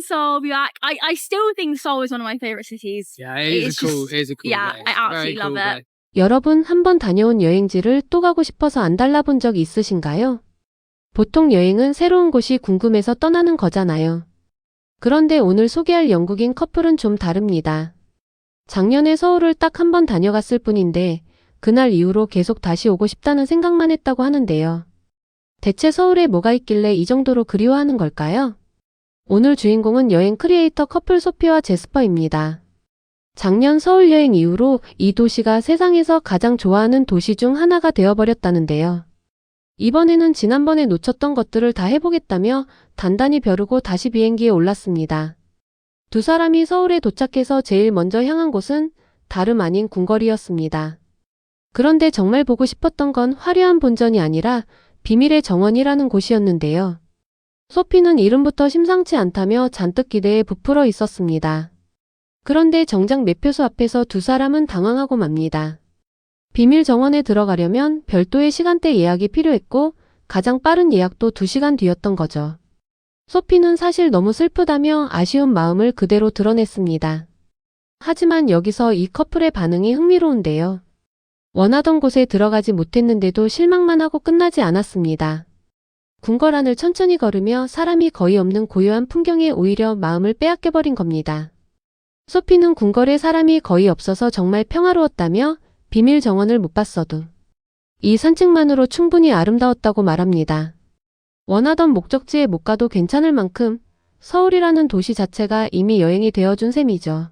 Seoul, be back. I still think Seoul is one of my favorite cities. Yeah, it is a cool yeah, place. I absolutely Very love cool it. place. 여러분 한 번 다녀온 여행지를 또 가고 싶어서 안 달라본 적 있으신가요? 보통 여행은 새로운 곳이 궁금해서 떠나는 거잖아요. 그런데 오늘 소개할 영국인 커플은 좀 다릅니다. 작년에 서울을 딱 한 번 다녀갔을 뿐인데 그날 이후로 계속 다시 오고 싶다는 생각만 했다고 하는데요. 대체 서울에 뭐가 있길래 이 정도로 그리워하는 걸까요? 오늘 주인공은 여행 크리에이터 커플 소피와 제스퍼입니다. 작년 서울 여행 이후로 이 도시가 세상에서 가장 좋아하는 도시 중 하나가 되어버렸다는데요. 이번에는 지난번에 놓쳤던 것들을 다 해보겠다며 단단히 벼르고 다시 비행기에 올랐습니다. 두 사람이 서울에 도착해서 제일 먼저 향한 곳은 다름 아닌 궁궐이었습니다. 그런데 정말 보고 싶었던 건 화려한 본전이 아니라 비밀의 정원이라는 곳이었는데요. 소피는 이름부터 심상치 않다며 잔뜩 기대에 부풀어 있었습니다. 그런데 정작 매표소 앞에서 두 사람은 당황하고 맙니다. 비밀 정원에 들어가려면 별도의 시간대 예약이 필요했고 가장 빠른 예약도 2시간 뒤였던 거죠. 소피는 사실 너무 슬프다며 아쉬운 마음을 그대로 드러냈습니다. 하지만 여기서 이 커플의 반응이 흥미로운데요. 원하던 곳에 들어가지 못했는데도 실망만 하고 끝나지 않았습니다. 궁궐 안을 천천히 걸으며 사람이 거의 없는 고요한 풍경에 오히려 마음을 빼앗겨버린 겁니다. 소피는 궁궐에 사람이 거의 없어서 정말 평화로웠다며 비밀 정원을 못 봤어도 이 산책만으로 충분히 아름다웠다고 말합니다. 원하던 목적지에 못 가도 괜찮을 만큼 서울이라는 도시 자체가 이미 여행이 되어준 셈이죠.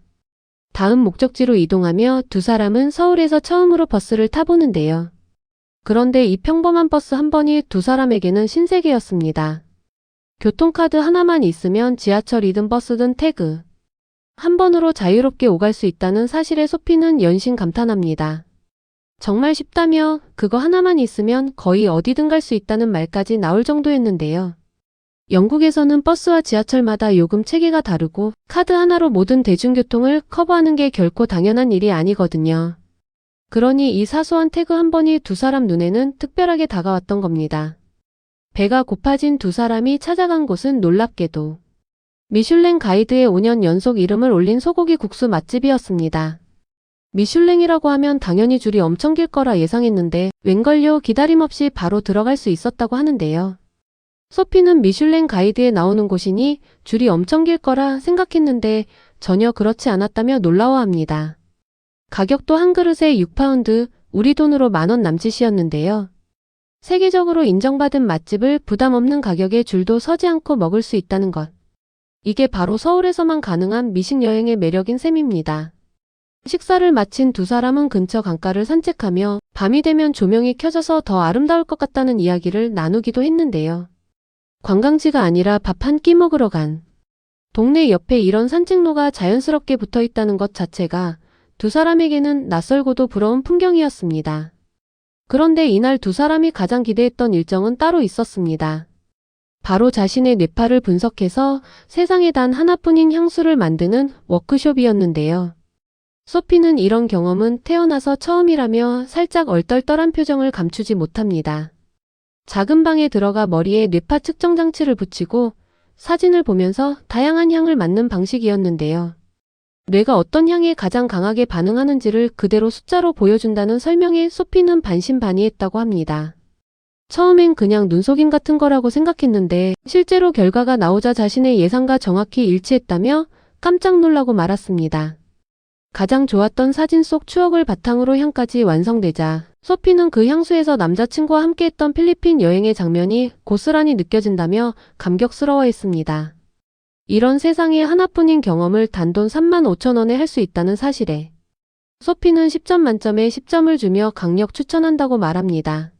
다음 목적지로 이동하며 두 사람은 서울에서 처음으로 버스를 타보는데요. 그런데 이 평범한 버스 한 번이 두 사람에게는 신세계였습니다. 교통카드 하나만 있으면 지하철이든 버스든 태그 한 번으로 자유롭게 오갈 수 있다는 사실에 소피는 연신 감탄합니다. 정말 쉽다며 그거 하나만 있으면 거의 어디든 갈 수 있다는 말까지 나올 정도였는데요. 영국에서는 버스와 지하철마다 요금 체계가 다르고 카드 하나로 모든 대중교통을 커버하는 게 결코 당연한 일이 아니거든요. 그러니 이 사소한 태그 한 번이 두 사람 눈에는 특별하게 다가왔던 겁니다. 배가 고파진 두 사람이 찾아간 곳은 놀랍게도 미슐랭 가이드에 5년 연속 이름을 올린 소고기 국수 맛집이었습니다. 미슐랭이라고 하면 당연히 줄이 엄청 길 거라 예상했는데 웬걸요, 기다림 없이 바로 들어갈 수 있었다고 하는데요. 소피는 미슐랭 가이드에 나오는 곳이니 줄이 엄청 길 거라 생각했는데 전혀 그렇지 않았다며 놀라워합니다. 가격도 한 그릇에 6파운드, 우리 돈으로 10,000원 남짓이었는데요. 세계적으로 인정받은 맛집을 부담 없는 가격에 줄도 서지 않고 먹을 수 있다는 것. 이게 바로 서울에서만 가능한 미식 여행의 매력인 셈입니다. 식사를 마친 두 사람은 근처 강가를 산책하며 밤이 되면 조명이 켜져서 더 아름다울 것 같다는 이야기를 나누기도 했는데요. 관광지가 아니라 밥 한 끼 먹으러 간 동네 옆에 이런 산책로가 자연스럽게 붙어 있다는 것 자체가 두 사람에게는 낯설고도 부러운 풍경이었습니다. 그런데 이날 두 사람이 가장 기대했던 일정은 따로 있었습니다. 바로 자신의 뇌파를 분석해서 세상에 단 하나뿐인 향수를 만드는 워크숍이었는데요. 소피는 이런 경험은 태어나서 처음이라며 살짝 얼떨떨한 표정을 감추지 못합니다. 작은 방에 들어가 머리에 뇌파 측정 장치를 붙이고 사진을 보면서 다양한 향을 맡는 방식이었는데요. 뇌가 어떤 향에 가장 강하게 반응하는지를 그대로 숫자로 보여준다는 설명에 소피는 반신반의했다고 합니다. 처음엔 그냥 눈속임 같은 거라고 생각했는데 실제로 결과가 나오자 자신의 예상과 정확히 일치했다며 깜짝 놀라고 말았습니다. 가장 좋았던 사진 속 추억을 바탕으로 향까지 완성되자 소피는 그 향수에서 남자친구와 함께했던 필리핀 여행의 장면이 고스란히 느껴진다며 감격스러워했습니다. 이런 세상에 하나뿐인 경험을 단돈 35,000원에 할 수 있다는 사실에 소피는 10점 만점에 10점을 주며 강력 추천한다고 말합니다.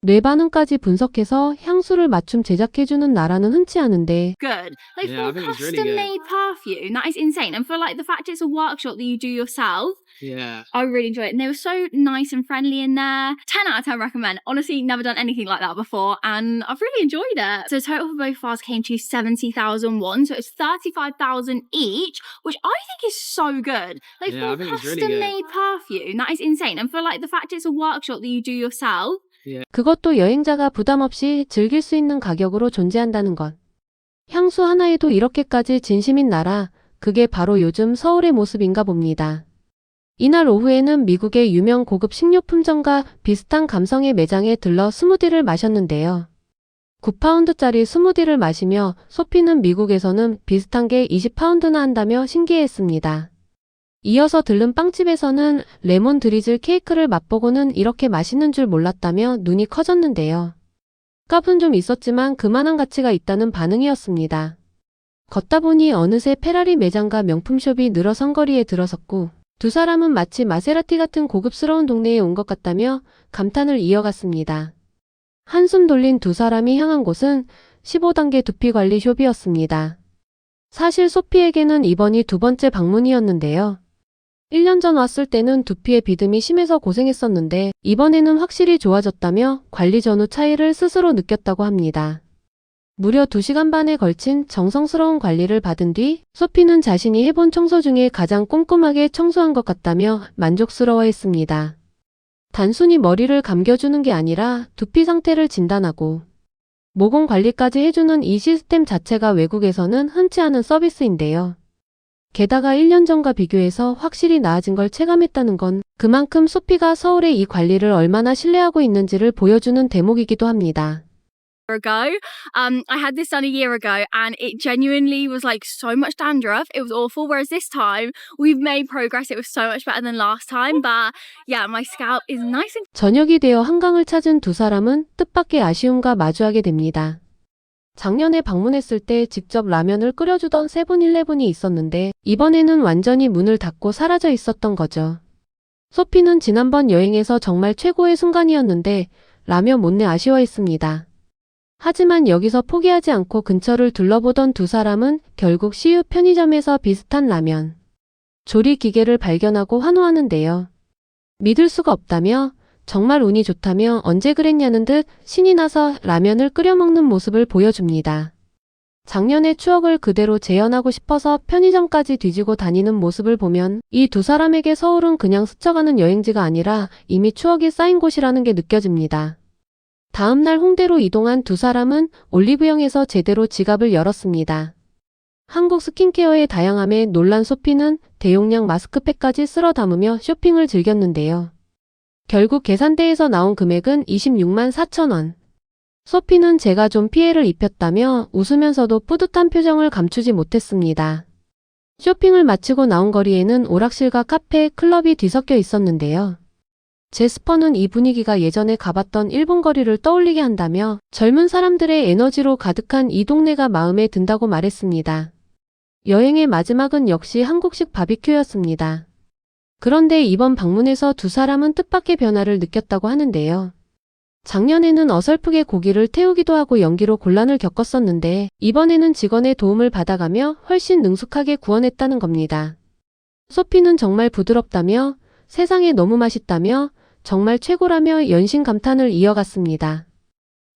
뇌 반응까지 분석해서 향수를 맞춤 제작해주는 나라는 흔치 않은데 Good. Like Yeah, I for think it's really custom good. made perfume, that is insane. And for like the fact it's a workshop that you do yourself, Yeah. I really enjoy it. And they were so nice and friendly in there. 10 out of 10 recommend. Honestly, never done anything like that before and I've really enjoyed it. So total for both of us came to 70,000 won. So it's 35,000 each, which I think is so good. Like Yeah, I for think it's really custom good. made perfume, that is insane. And for like the fact it's a workshop that you do yourself, 그것도 여행자가 부담 없이 즐길 수 있는 가격으로 존재한다는 것. 향수 하나에도 이렇게까지 진심인 나라, 그게 바로 요즘 서울의 모습인가 봅니다. 이날 오후에는 미국의 유명 고급 식료품점과 비슷한 감성의 매장에 들러 스무디를 마셨는데요. 9파운드짜리 스무디를 마시며 소피는 미국에서는 비슷한 게 20파운드나 한다며 신기해했습니다. 이어서 들른 빵집에서는 레몬 드리즐 케이크를 맛보고는 이렇게 맛있는 줄 몰랐다며 눈이 커졌는데요. 값은 좀 있었지만 그만한 가치가 있다는 반응이었습니다. 걷다 보니 어느새 페라리 매장과 명품숍이 늘어선 거리에 들어섰고 두 사람은 마치 마세라티 같은 고급스러운 동네에 온 것 같다며 감탄을 이어갔습니다. 한숨 돌린 두 사람이 향한 곳은 15단계 두피관리 숍이었습니다. 사실 소피에게는 이번이 두 번째 방문이었는데요. 1년 전 왔을 때는 두피에 비듬이 심해서 고생했었는데 이번에는 확실히 좋아졌다며 관리 전후 차이를 스스로 느꼈다고 합니다. 무려 2시간 반에 걸친 정성스러운 관리를 받은 뒤 소피는 자신이 해본 청소 중에 가장 꼼꼼하게 청소한 것 같다며 만족스러워했습니다. 단순히 머리를 감겨주는 게 아니라 두피 상태를 진단하고 모공 관리까지 해주는 이 시스템 자체가 외국에서는 흔치 않은 서비스인데요. 게다가 1년 전과 비교해서 확실히 나아진 걸 체감했다는 건 그만큼 소피가 서울의 이 관리를 얼마나 신뢰하고 있는지를 보여주는 대목이기도 합니다. ago. I had this done a year ago and it genuinely was like so much dandruff. It was awful. Whereas this time we've made progress. It was so much better than last time. But yeah, my scalp is nice and 저녁이 되어 한강을 찾은 두 사람은 뜻밖의 아쉬움과 마주하게 됩니다. 작년에 방문했을 때 직접 라면을 끓여주던 세븐일레븐이 있었는데 이번에는 완전히 문을 닫고 사라져 있었던 거죠. 소피는 지난번 여행에서 정말 최고의 순간이었는데 라면 못내 아쉬워했습니다. 하지만 여기서 포기하지 않고 근처를 둘러보던 두 사람은 결국 CU 편의점에서 비슷한 라면 조리 기계를 발견하고 환호하는데요. 믿을 수가 없다며 정말 운이 좋다며 언제 그랬냐는 듯 신이 나서 라면을 끓여 먹는 모습을 보여줍니다. 작년의 추억을 그대로 재현하고 싶어서 편의점까지 뒤지고 다니는 모습을 보면 이 두 사람에게 서울은 그냥 스쳐가는 여행지가 아니라 이미 추억이 쌓인 곳이라는 게 느껴집니다. 다음날 홍대로 이동한 두 사람은 올리브영에서 제대로 지갑을 열었습니다. 한국 스킨케어의 다양함에 놀란 소피는 대용량 마스크팩까지 쓸어 담으며 쇼핑을 즐겼는데요. 결국 계산대에서 나온 금액은 26만 4천 원. 소피는 제가 좀 피해를 입혔다며 웃으면서도 뿌듯한 표정을 감추지 못했습니다. 쇼핑을 마치고 나온 거리에는 오락실과 카페, 클럽이 뒤섞여 있었는데요. 제스퍼는 이 분위기가 예전에 가봤던 일본 거리를 떠올리게 한다며 젊은 사람들의 에너지로 가득한 이 동네가 마음에 든다고 말했습니다. 여행의 마지막은 역시 한국식 바비큐였습니다. 그런데 이번 방문에서 두 사람은 뜻밖의 변화를 느꼈다고 하는데요. 작년에는 어설프게 고기를 태우기도 하고 연기로 곤란을 겪었었는데 이번에는 직원의 도움을 받아가며 훨씬 능숙하게 구워냈다는 겁니다. 소피는 정말 부드럽다며 세상에 너무 맛있다며 정말 최고라며 연신 감탄을 이어갔습니다.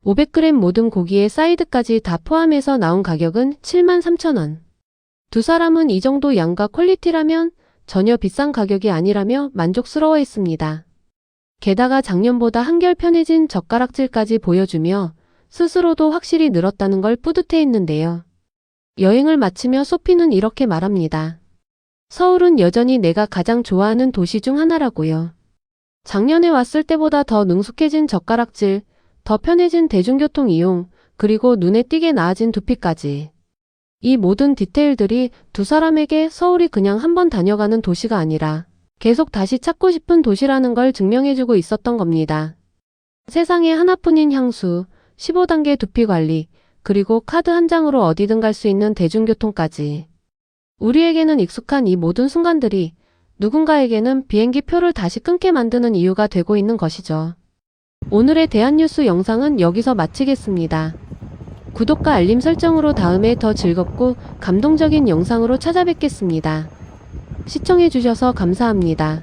500g 모든 고기에 사이드까지 다 포함해서 나온 가격은 7만 3천 원. 두 사람은 이 정도 양과 퀄리티라면 전혀 비싼 가격이 아니라며 만족스러워했습니다. 게다가 작년보다 한결 편해진 젓가락질까지 보여주며 스스로도 확실히 늘었다는 걸 뿌듯해했는데요. 여행을 마치며 소피는 이렇게 말합니다. 서울은 여전히 내가 가장 좋아하는 도시 중 하나라고요. 작년에 왔을 때보다 더 능숙해진 젓가락질, 더 편해진 대중교통 이용, 그리고 눈에 띄게 나아진 두피까지. 이 모든 디테일들이 두 사람에게 서울이 그냥 한번 다녀가는 도시가 아니라 계속 다시 찾고 싶은 도시라는 걸 증명해주고 있었던 겁니다. 세상에 하나뿐인 향수, 15단계 두피 관리, 그리고 카드 한 장으로 어디든 갈 수 있는 대중교통까지. 우리에게는 익숙한 이 모든 순간들이 누군가에게는 비행기 표를 다시 끊게 만드는 이유가 되고 있는 것이죠. 오늘의 대한뉴스 영상은 여기서 마치겠습니다. 구독과 알림 설정으로 다음에 더 즐겁고 감동적인 영상으로 찾아뵙겠습니다. 시청해주셔서 감사합니다.